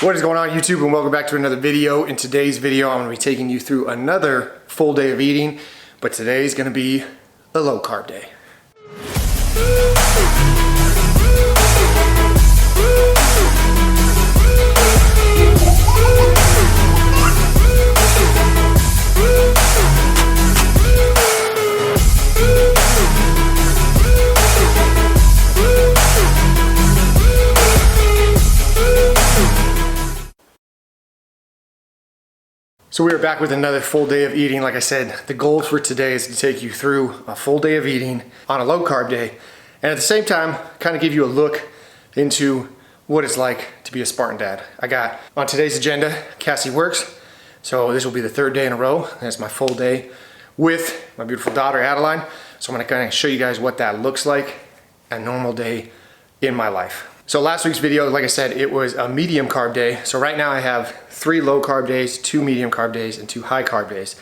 What is going on, YouTube, and welcome back to another video. In today's video, I'm going to be taking you through another full day of eating, but today's going to be a low carb day. So we are back with another full day of eating. Like I said, the goal for today is to take you through a full day of eating on a low carb day, and at the same time, kind of give you a look into what it's like to be a Spartan dad. I got on today's agenda, Cassie works, so this will be the third day in a row. That's my full day with my beautiful daughter, Adeline. So I'm gonna kind of show you guys what that looks like, a normal day in my life. So last week's video, like I said, it was a medium carb day. So right now I have 3 low carb days, 2 medium carb days, and 2 high carb days.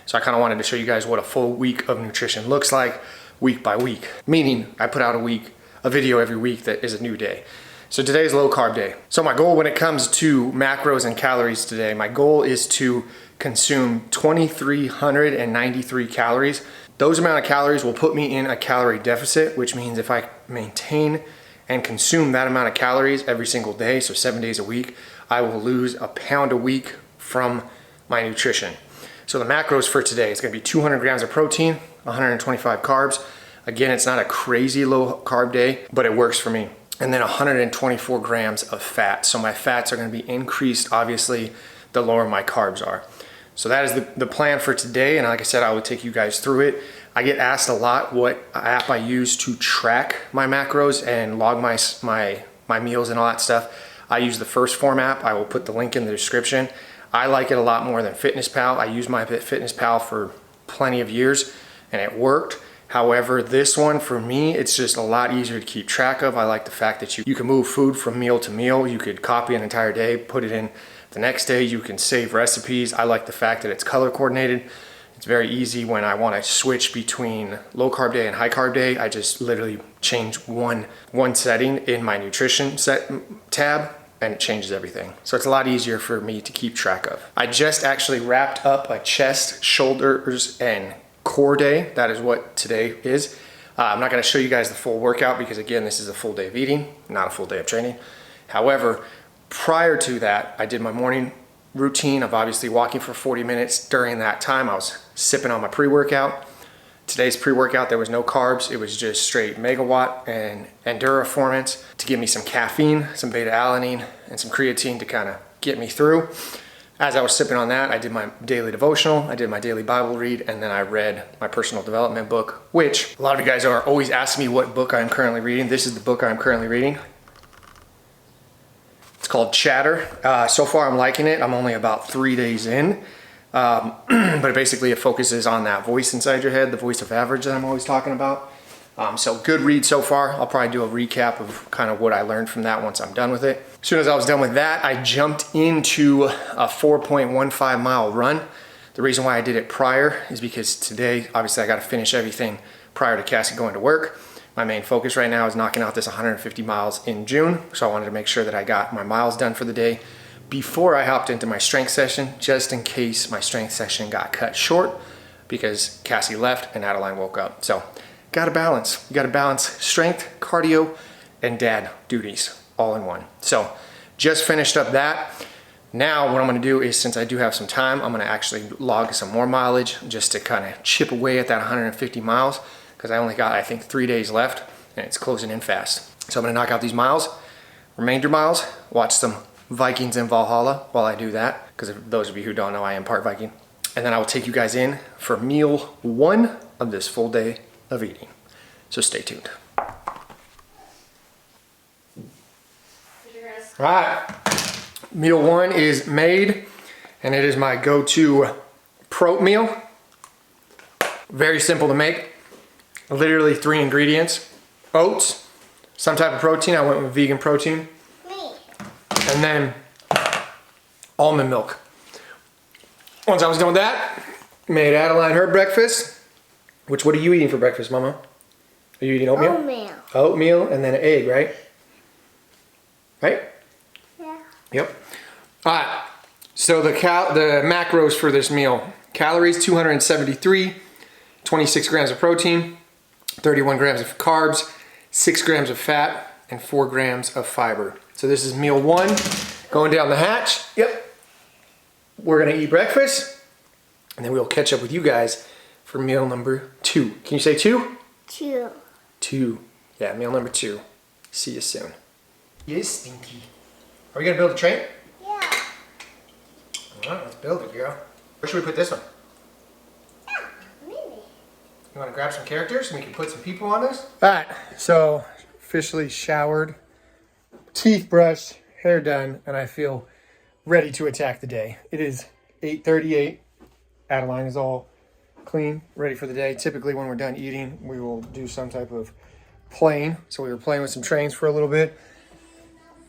So I kind of wanted to show you guys what a full week of nutrition looks like week by week. Meaning I put out a video every week that is a new day. So today's low carb day. So my goal when it comes to macros and calories today, my goal is to consume 2,393 calories. Those amount of calories will put me in a calorie deficit, which means if I maintain and consume that amount of calories every single day, so 7 days a week, I will lose a pound a week from my nutrition. So the macros for today is gonna be 200 grams of protein, 125 carbs. Again, it's not a crazy low carb day, but it works for me. And then 124 grams of fat. So my fats are gonna be increased, obviously, the lower my carbs are. So that is the plan for today, and like I said, I will take you guys through it. I get asked a lot what app I use to track my macros and log my meals and all that stuff. I use the Phorm app. I will put the link in the description. I like it a lot more than FitnessPal. I use my FitnessPal for plenty of years and it worked. However, this one for me, it's just a lot easier to keep track of. I like the fact that you can move food from meal to meal. You could copy an entire day, put it in the next day. You can save recipes. I like the fact that it's color coordinated. It's very easy when I want to switch between low carb day and high carb day. I just literally change one setting in my nutrition tab and it changes everything. So it's a lot easier for me to keep track of. I just actually wrapped up a chest, shoulders, and core day. That is what today is. I'm not going to show you guys the full workout because again, this is a full day of eating, not a full day of training. However, prior to that, I did my morning routine of obviously walking for 40 minutes. During that time, I was sipping on my pre-workout. Today's pre-workout, there was no carbs. It was just straight megawatt and Intra-Formance to give me some caffeine, some beta-alanine, and some creatine to kind of get me through. As I was sipping on that, I did my daily devotional, I did my daily Bible read, and then I read my personal development book, which a lot of you guys are always asking me what book I'm currently reading. This is the book I'm currently reading. It's called Chatter. So far I'm liking it. I'm only about 3 days in. But basically it focuses on that voice inside your head, the voice of average that I'm always talking about. So good read so far. I'll probably do a recap of kind of what I learned from that once I'm done with it. As soon as I was done with that, I jumped into a 4.15 mile run. The reason why I did it prior is because today, obviously I got to finish everything prior to Cassie going to work. My main focus right now is knocking out this 150 miles in June. So I wanted to make sure that I got my miles done for the day before I hopped into my strength session, just in case my strength session got cut short because Cassie left and Adeline woke up. So gotta balance. You gotta balance strength, cardio, and dad duties all in one. So just finished up that. Now what I'm gonna do is, since I do have some time, I'm gonna actually log some more mileage just to kind of chip away at that 150 miles. Because I only got, I think, 3 days left and it's closing in fast. So I'm gonna knock out these miles, remainder miles, watch some Vikings in Valhalla while I do that, because those of you who don't know, I am part Viking. And then I will take you guys in for meal 1 of this full day of eating. So stay tuned. All right, meal 1 is made and it is my go-to prot meal. Very simple to make. Literally 3 ingredients: oats, some type of protein. I went with vegan protein. And then almond milk. Once I was done with that, made Adeline her breakfast. What are you eating for breakfast, Mama? Are you eating oatmeal? Oatmeal. Oatmeal and then an egg, right? Right? Yeah. Yep. All right, so the macros for this meal. Calories, 273, 26 grams of protein, 31 grams of carbs, 6 grams of fat, and 4 grams of fiber. So this is meal 1, going down the hatch. Yep. We're gonna eat breakfast, and then we'll catch up with you guys for meal number 2. Can you say 2? 2. 2. Yeah, meal number 2. See you soon. Yes, Stinky. Are we gonna build a train? Yeah. All right, let's build it, girl. Where should we put this one? Yeah, maybe. You wanna grab some characters and we can put some people on this? All right, so officially showered, teeth brushed, hair done, and I feel ready to attack the day. It is 8:38. Adeline is all clean, ready for the day. Typically when we're done eating, we will do some type of playing. So we were playing with some trains for a little bit.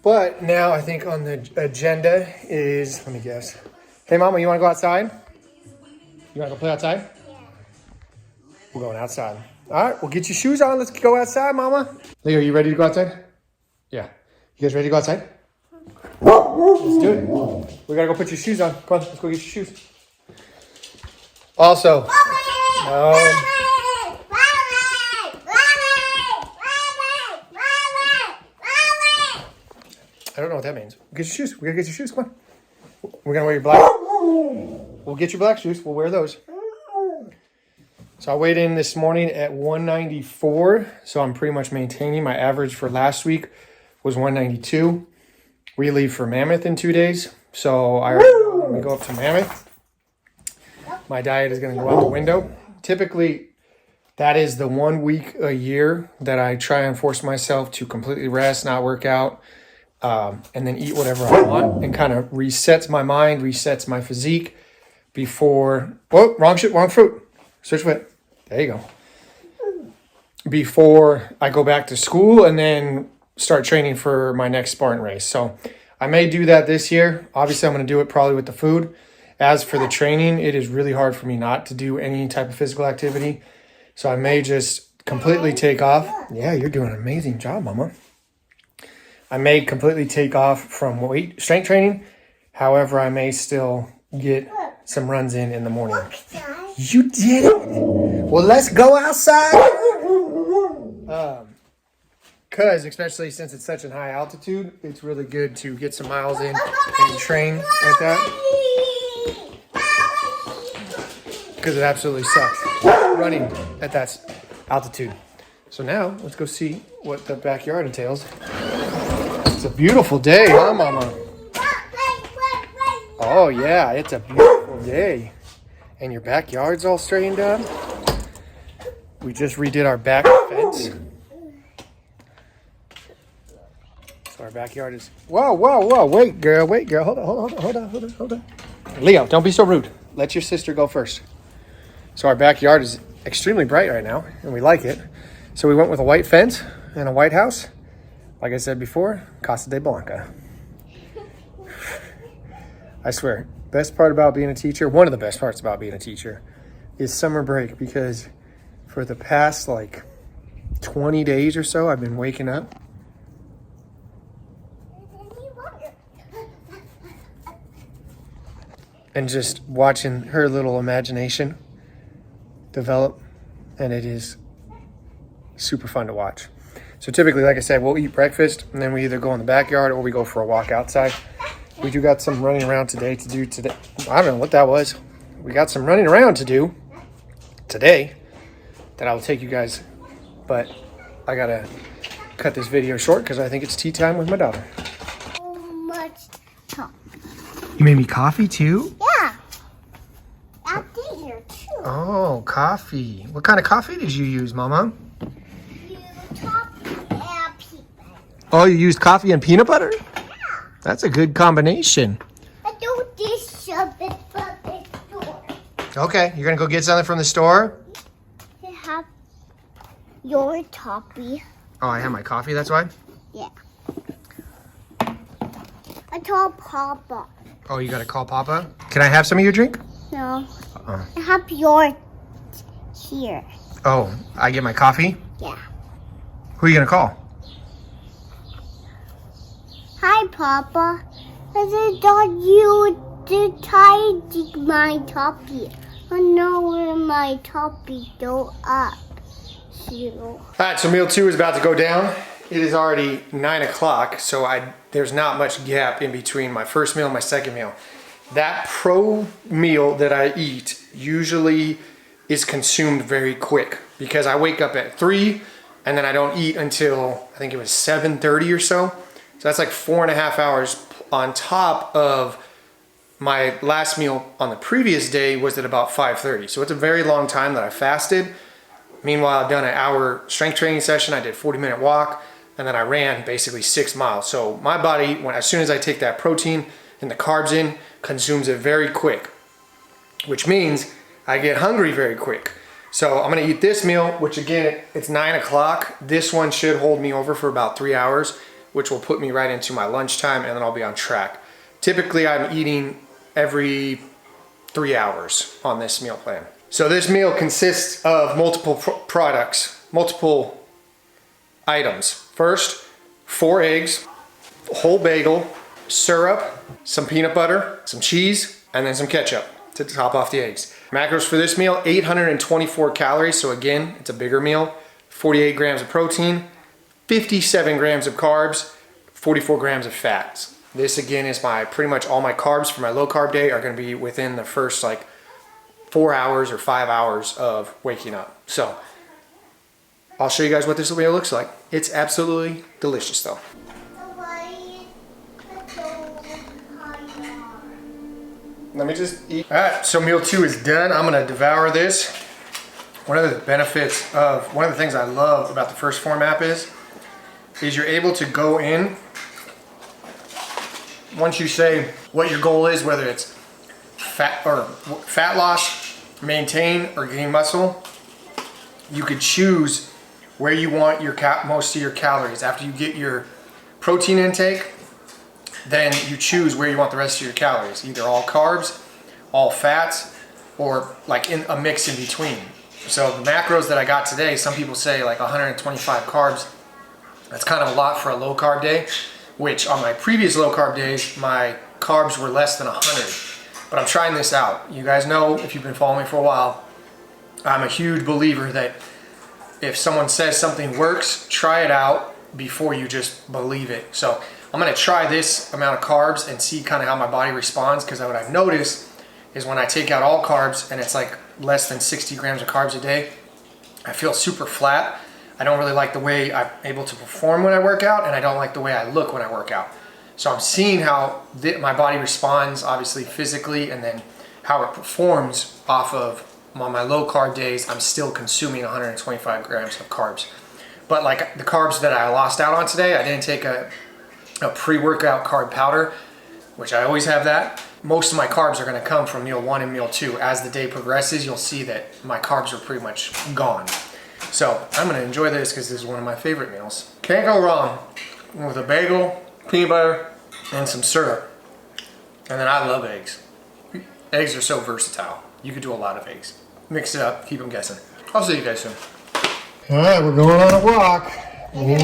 But now I think on the agenda is, let me guess. Hey Mama, you wanna go outside? You wanna go play outside? Yeah. We're going outside. All right, well get your shoes on. Let's go outside, Mama. Leo, are you ready to go outside? Yeah. You guys ready to go outside? Let's do it. We gotta go put your shoes on. Come on, let's go get your shoes. Also, I don't know what that means. Get your shoes. We gotta get your shoes. Come on. We're gonna wear your black. We'll get your black shoes. We'll wear those. So I weighed in this morning at 194. So I'm pretty much maintaining my average for last week was 192. We leave for Mammoth in 2 days. So I already know when we go up to Mammoth, my diet is gonna go out the window. Typically, that is the 1 week a year that I try and force myself to completely rest, not work out, and then eat whatever I want, and kind of resets my mind, resets my physique before, whoa, wrong fruit. Switch foot. There you go. Before I go back to school and then start training for my next Spartan race. So I may do that this year. Obviously, I'm going to do it probably with the food. As for the training, it is really hard for me not to do any type of physical activity. So I may just completely take off. Yeah, you're doing an amazing job, Mama. I may completely take off from strength training. However, I may still get some runs in the morning. You did it. Well, let's go outside. Because especially since it's such a high altitude, it's really good to get some miles in and train at that. Because it absolutely sucks running at that altitude. So now let's go see what the backyard entails. It's a beautiful day, huh, Mama? Oh yeah, it's a beautiful day. And your backyard's all straightened up. We just redid our back fence. So our backyard is, whoa, wait girl, hold on. Leo, don't be so rude. Let your sister go first. So our backyard is extremely bright right now, and we like it. So we went with a white fence and a white house. Like I said before, Casa de Blanca. I swear, best part about being a teacher, one of the best parts about being a teacher, is summer break, because for the past like 20 days or so, I've been waking up and just watching her little imagination develop, and it is super fun to watch. So typically, like I said, we'll eat breakfast, and then we either go in the backyard or we go for a walk outside. We do got some running around today to do today. I don't know what that was. We got some running around to do today that I will take you guys, but I gotta cut this video short because I think it's tea time with my daughter. So much time. You made me coffee too? Yeah. I'll be here too. Oh, coffee. What kind of coffee did you use, Mama? You top and peanut butter. Oh, you used coffee and peanut butter? That's a good combination. I do this something from the store. Okay, you're gonna go get something from the store? To have your toppy. Oh, I have my coffee, that's why? Yeah. I told Papa. Oh, you gotta call Papa? Can I have some of your drink? No. Uh-uh. I have your here. Oh, I get my coffee? Yeah. Who are you gonna call? Hi, Papa. I just thought you did tidy my toppy. I know where my toppy go up. So. All right, so meal 2 is about to go down. It is already 9 o'clock, so there's not much gap in between my first meal and my second meal. That pro meal that I eat usually is consumed very quick because I wake up at 3 and then I don't eat until I think it was 7:30 or so. So that's like 4.5 hours on top of my last meal on the previous day was at about 5:30. So it's a very long time that I fasted. Meanwhile, I've done an hour strength training session. I did a 40-minute walk and then I ran basically 6 miles. So my body, as soon as I take that protein and the carbs in, consumes it very quick, which means I get hungry very quick. So I'm gonna eat this meal, which again, it's 9 o'clock. This one should hold me over for about 3 hours, which will put me right into my lunchtime and then I'll be on track. Typically, I'm eating every 3 hours on this meal plan. So this meal consists of multiple multiple items. First, 4 eggs, whole bagel, syrup, some peanut butter, some cheese, and then some ketchup to top off the eggs. Macros for this meal, 824 calories. So again, it's a bigger meal. 48 grams of protein, 57 grams of carbs, 44 grams of fats. This again is pretty much all my carbs for my low carb day are gonna be within the first like 4 hours or 5 hours of waking up. So I'll show you guys what this meal looks like. It's absolutely delicious though. Let me just eat. All right, so meal 2 is done. I'm gonna devour this. One of the things I love about the first Phorm app is you're able to go in, once you say what your goal is, whether it's fat loss, maintain, or gain muscle, you could choose where you want your most of your calories. After you get your protein intake, then you choose where you want the rest of your calories, either all carbs, all fats, or like in a mix in between. So the macros that I got today, some people say like 125 carbs. That's kind of a lot for a low carb day, which on my previous low carb days, my carbs were less than 100. But I'm trying this out. You guys know, if you've been following me for a while, I'm a huge believer that if someone says something works, try it out before you just believe it. So I'm gonna try this amount of carbs and see kind of how my body responds, because what I've noticed is when I take out all carbs and it's like less than 60 grams of carbs a day, I feel super flat. I don't really like the way I'm able to perform when I work out, and I don't like the way I look when I work out. So I'm seeing how my body responds, obviously physically, and then how it performs off of on my low carb days. I'm still consuming 125 grams of carbs. But like the carbs that I lost out on today, I didn't take a pre-workout carb powder, which I always have that. Most of my carbs are gonna come from meal 1 and meal 2. As the day progresses, you'll see that my carbs are pretty much gone. So I'm gonna enjoy this because this is one of my favorite meals. Can't go wrong with a bagel, peanut butter, and some syrup. And then I love eggs. Eggs are so versatile. You could do a lot of eggs. Mix it up, keep them guessing. I'll see you guys soon. All right, we're going on a walk. Me,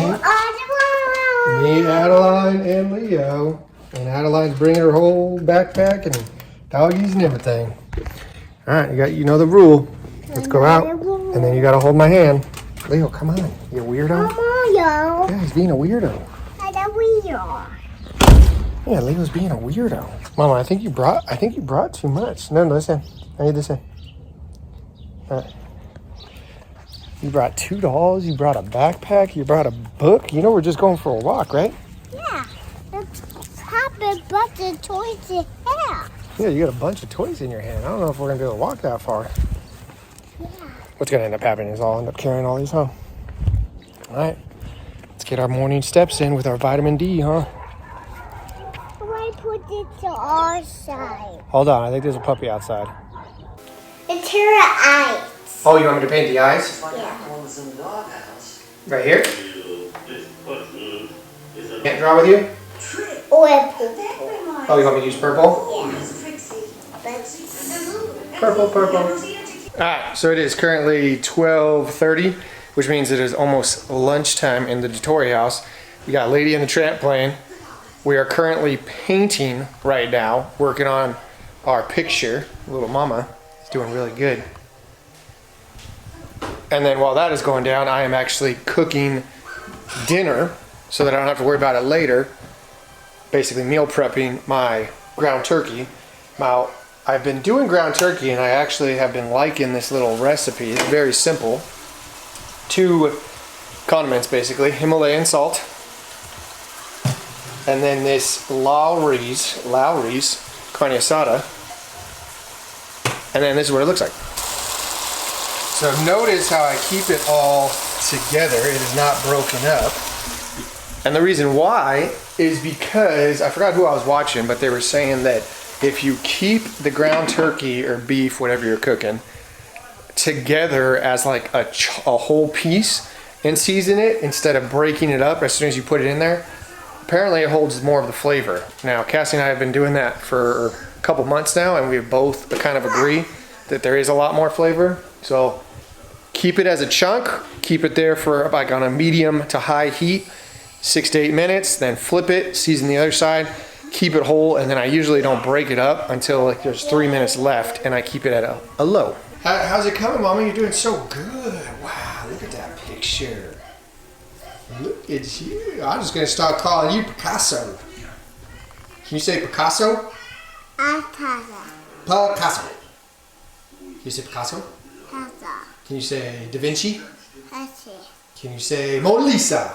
Adeline, and Leo. And Adeline's bringing her whole backpack and doggies and everything. All right, you know the rule. Let's go out, and then you gotta hold my hand. Leo, come on, you weirdo. Yeah, he's being a weirdo. Yeah, Leo's being a weirdo. Mama, I think you brought too much. No, listen. I need this in. You brought 2 dolls, you brought a backpack, you brought a book. You know we're just going for a walk, right? Yeah. That's happened, but the toys in here. Yeah, you got a bunch of toys in your hand. I don't know if we're gonna be able to walk that far. Yeah. What's gonna end up happening is I'll end up carrying all these home. All right, let's get our morning steps in with our vitamin D, huh? I put it to our side. Hold on, I think there's a puppy outside. It's her eyes. Oh, you want me to paint the eyes? Yeah. Right here? Can't draw with you? Or purple. Oh, you want me to use purple? Yeah. Purple. Alright, so it is currently 12:30, which means it is almost lunchtime in the Dettorre house. We got Lady and the Tramp playing. We are currently painting right now, working on our picture. Little mama is doing really good. And then while that is going down, I am actually cooking dinner so that I don't have to worry about it later. Basically meal prepping my ground turkey. Now, I've been doing ground turkey and I actually have been liking this little recipe. It's very simple. 2 condiments basically, Himalayan salt, and then this Lowry's carne asada, and then this is what it looks like. So notice how I keep it all together. It is not broken up. And the reason why is because, I forgot who I was watching, but they were saying that if you keep the ground turkey or beef, whatever you're cooking, together as like a whole piece and season it instead of breaking it up as soon as you put it in there, apparently it holds more of the flavor. Now, Cassie and I have been doing that for a couple months now, and we both kind of agree that there is a lot more flavor. So keep it as a chunk, keep it there for like on a medium to high heat, 6 to 8 minutes, then flip it, season the other side, keep it whole, and then I usually don't break it up until like there's 3 minutes left, and I keep it at a low. How's it coming, Mama? You're doing so good. Wow, look at that picture. Look at you. I'm just going to start calling you Picasso. Can you say Picasso? Picasso. Can you say Picasso? Can you say Da Vinci? Can you say Mona Lisa?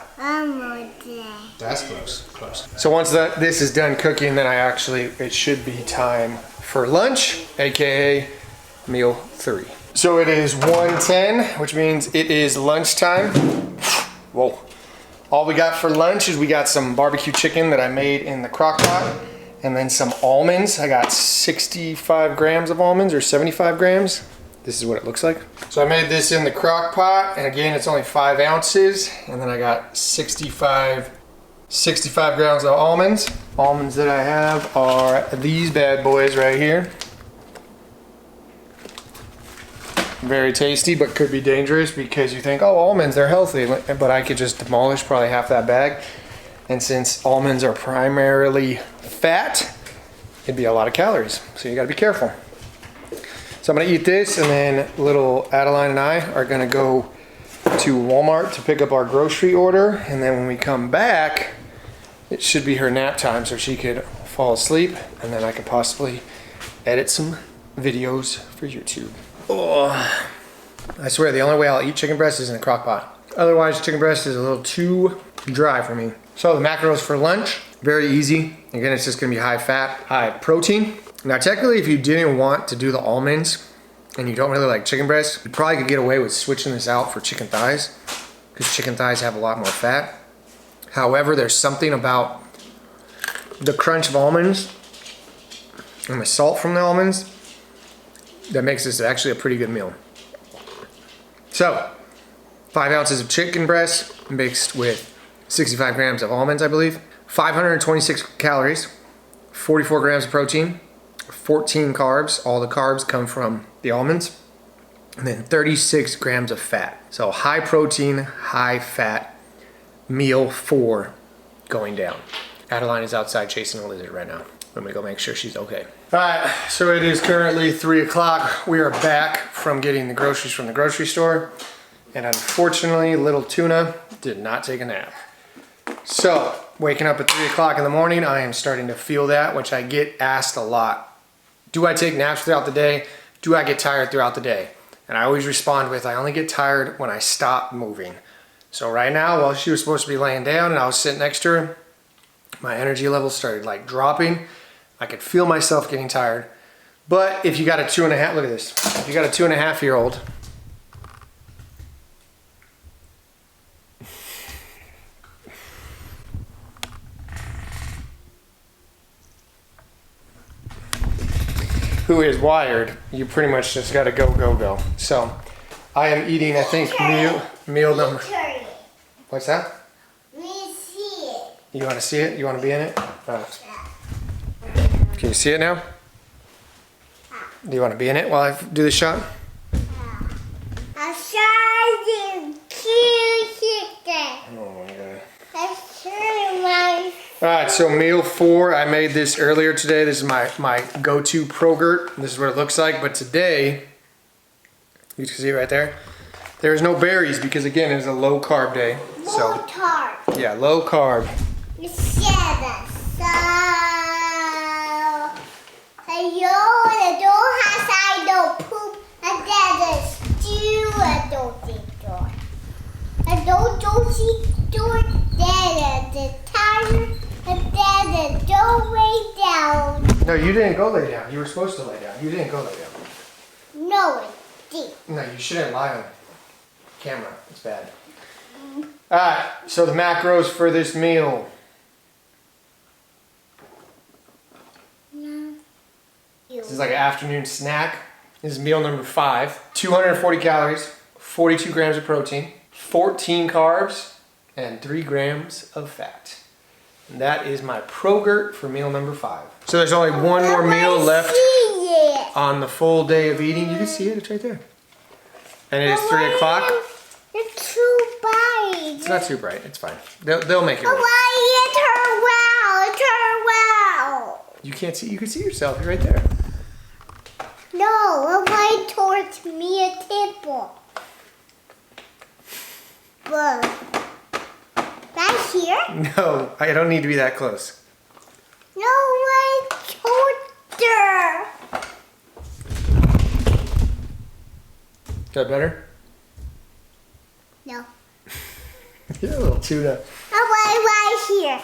That's close. So once this is done cooking, then it should be time for lunch, aka meal 3. So it is 1:10, which means it is lunchtime. Whoa. All we got for lunch is we got some barbecue chicken that I made in the crock pot, and then some almonds. I got 65 grams of almonds, or 75 grams. This is what it looks like. So I made this in the crock pot, and again, it's only 5 ounces, and then I got 65 grams of almonds. Almonds that I have are these bad boys right here. Very tasty, but could be dangerous because you think, oh, almonds, they're healthy, but I could just demolish probably half that bag. And since almonds are primarily fat, it'd be a lot of calories, so you gotta be careful. So I'm gonna eat this, and then little Adeline and I are gonna go to Walmart to pick up our grocery order, and then when we come back, it should be her nap time so she could fall asleep, and then I could possibly edit some videos for YouTube. Oh, I swear the only way I'll eat chicken breast is in a crock pot. Otherwise, chicken breast is a little too dry for me. So the macros for lunch, very easy. Again, it's just gonna be high fat, high protein. Now technically, if you didn't want to do the almonds and you don't really like chicken breast, you probably could get away with switching this out for chicken thighs, because chicken thighs have a lot more fat. However, there's something about the crunch of almonds and the salt from the almonds that makes this actually a pretty good meal. So, 5 ounces of chicken breast mixed with 65 grams of almonds, I believe. 526 calories, 44 grams of protein, 14 carbs. All the carbs come from the almonds. And then 36 grams of fat. So high protein, high fat meal 4 going down. Adeline is outside chasing a lizard right now. I'm gonna go make sure she's okay. All right, so it is currently 3 o'clock. We are back from getting the groceries from the grocery store. And unfortunately, little Tuna did not take a nap. So, waking up at 3 o'clock in the morning, I am starting to feel that, which I get asked a lot. Do I take naps throughout the day? Do I get tired throughout the day? And I always respond with, I only get tired when I stop moving. So right now, while she was supposed to be laying down and I was sitting next to her, my energy levels started like dropping. I could feel myself getting tired. But if you got a 2.5, look at this. If you got a 2.5-year-old, who is wired, you pretty much just gotta go. So I am eating, I think, meal number. What's that? See it. You wanna see it? You wanna be in it? Right. Can you see it now? Do you wanna be in it while I do the shot? I saw you cute chicken. Oh my god. I saw my All right, so meal 4, I made this earlier today. This is my go-to Progurt. This is what it looks like, but today, you can see it right there. There's no berries because again, it's a low carb day. Low carb. Yeah, low carb. You said that. I don't poop. And then the stew. I don't eat door. I don't eat door. Then the tire. And then the don't lay down. No, you didn't go lay down. You were supposed to lay down. You didn't go lay down. No, I did. No, you shouldn't lie on camera. It's bad. All right, so the macros for this meal. This is like an afternoon snack. This is meal number 5. 240 calories, 42 grams of protein, 14 carbs, and 3 grams of fat. And that is my Progurt for meal number 5. So there's only one more meal left on the full day of eating. You can see it, it's right there. And it is 3 o'clock. It's too bright. It's not too bright, it's fine. They'll make it work. Why it's her wow. You can't see, you can see yourself, you're right there. No, why towards me a temple? But right here? No, I don't need to be that close. No, why shoulder? Is that better? No. Yeah, a little tuna. Why right here?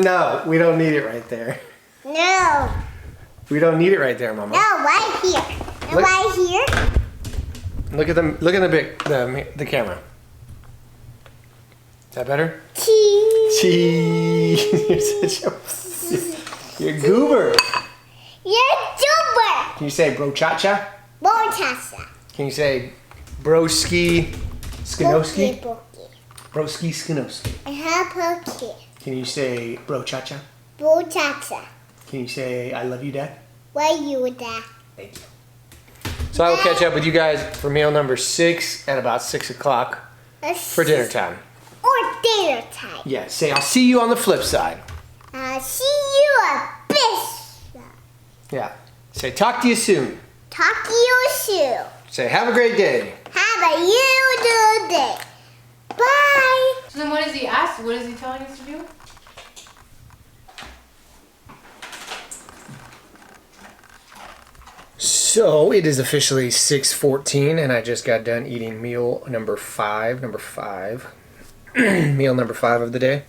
No, we don't need it right there. No. We don't need it right there, Mama. No, right here. And Look. right here? Look at them. Look at the camera. Is that better? Cheese. Cheese. You're such a. You're a goober. You're super. Can you say brochacha? Bonchasa. Can you say broski skinoski? Boki. Broski skinoski. I have poke. Can you say brochacha? Bonchasa. Can you say I love you, Dad? Why you that? Thank you. So I will catch up with you guys for meal number 6 at about 6 o'clock for dinner time. Or dinner time. Yeah, say I'll see you on the flip side. See you a bit. Yeah. Say talk to you soon. Talk to you soon. Say have a great day. Have a you day. Bye. So then what is he asking? What is he telling us to do? So it is officially 6:14 and I just got done eating meal number 5. Meal number 5 of the day.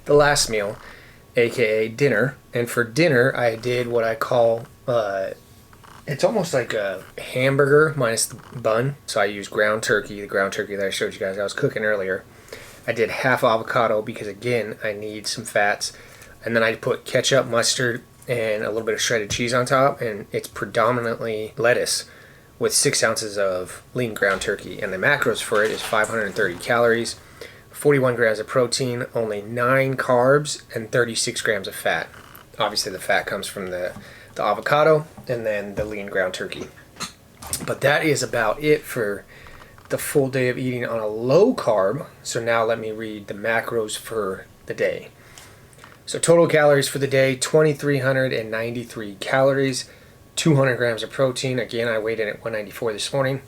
The last meal, aka dinner. And for dinner I did what I call it's almost like a hamburger minus the bun. So I used ground turkey, the ground turkey that I showed you guys I was cooking earlier. I did half avocado because again I need some fats. And then I put ketchup, mustard, and a little bit of shredded cheese on top, and it's predominantly lettuce with 6 ounces of lean ground turkey. And the macros for it is 530 calories, 41 grams of protein, only 9 carbs, and 36 grams of fat. Obviously the fat comes from the avocado and then the lean ground turkey. But that is about it for the full day of eating on a low carb. So now let me read the macros for the day. So total calories for the day, 2,393 calories, 200 grams of protein. Again, I weighed in at 194 this morning.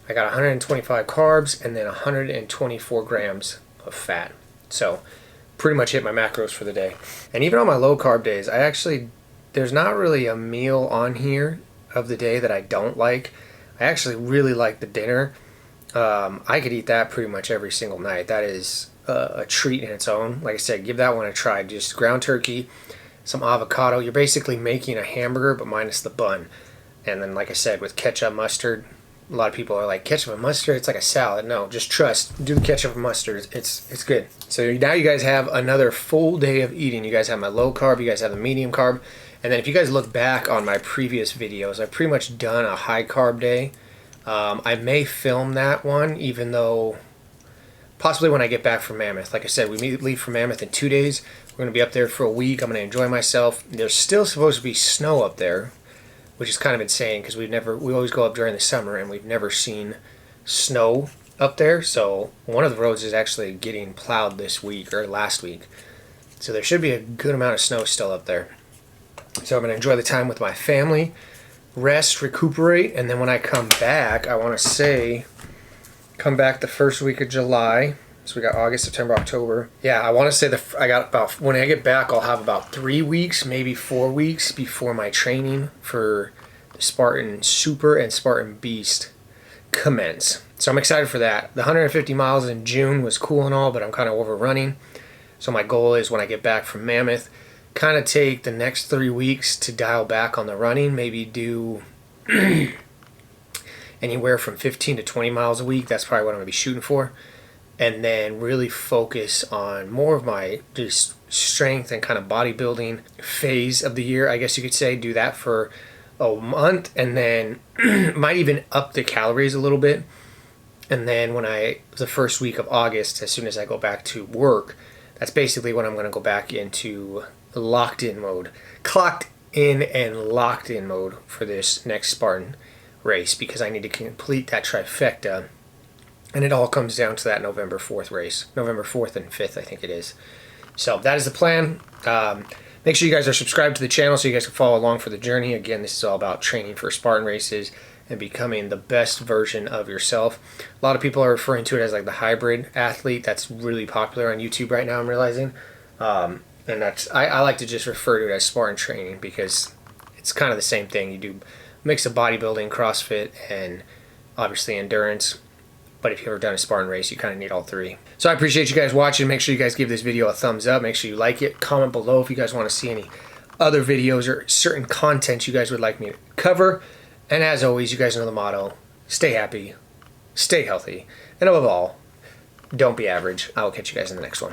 I got 125 carbs and then 124 grams of fat. So pretty much hit my macros for the day. And even on my low carb days, there's not really a meal on here of the day that I don't like. I actually really like the dinner. I could eat that pretty much every single night. That is a treat in its own. Like I said, give that one a try. Just ground turkey, some avocado. You're basically making a hamburger but minus the bun. And then like I said, with ketchup, mustard, a lot of people are like, ketchup and mustard, it's like a salad. No, just trust. Do the ketchup and mustard. It's good. So now you guys have another full day of eating. You guys have my low carb, you guys have the medium carb. And then if you guys look back on my previous videos, I've pretty much done a high carb day. I may film that one, even though possibly when I get back from Mammoth. Like I said, we leave from Mammoth in 2 days. We're going to be up there for a week. I'm going to enjoy myself. There's still supposed to be snow up there, which is kind of insane because we always go up during the summer and we've never seen snow up there. So one of the roads is actually getting plowed this week or last week. So there should be a good amount of snow still up there. So I'm going to enjoy the time with my family, rest, recuperate, and then when I come back, I want to say, come back the first week of July. So we got August, September, October. Yeah, I want to say when I get back, I'll have about 3 weeks, maybe 4 weeks before my training for the Spartan Super and Spartan Beast commence. So I'm excited for that. The 150 miles in June was cool and all, but I'm kind of overrunning. So my goal is when I get back from Mammoth, kind of take the next 3 weeks to dial back on the running, maybe do anywhere from 15 to 20 miles a week. That's probably what I'm going to be shooting for. And then really focus on more of my just strength and kind of bodybuilding phase of the year, I guess you could say. Do that for a month, and then might even up the calories a little bit. And then the first week of August, as soon as I go back to work, that's basically when I'm going to go back into locked in mode, clocked in and locked in mode for this next Spartan race, because I need to complete that trifecta. And it all comes down to that November 4th race. November 4th and 5th, I think it is. So that is the plan. Make sure you guys are subscribed to the channel so you guys can follow along for the journey. Again, this is all about training for Spartan races and becoming the best version of yourself. A lot of people are referring to it as like the hybrid athlete. That's really popular on YouTube right now, I'm realizing. And I like to just refer to it as Spartan training, because it's kind of the same thing. You do a mix of bodybuilding, CrossFit, and obviously endurance. But if you've ever done a Spartan race, you kind of need all three. So I appreciate you guys watching. Make sure you guys give this video a thumbs up. Make sure you like it. Comment below if you guys want to see any other videos or certain content you guys would like me to cover. And as always, you guys know the motto: stay happy, stay healthy, and above all, don't be average. I will catch you guys in the next one.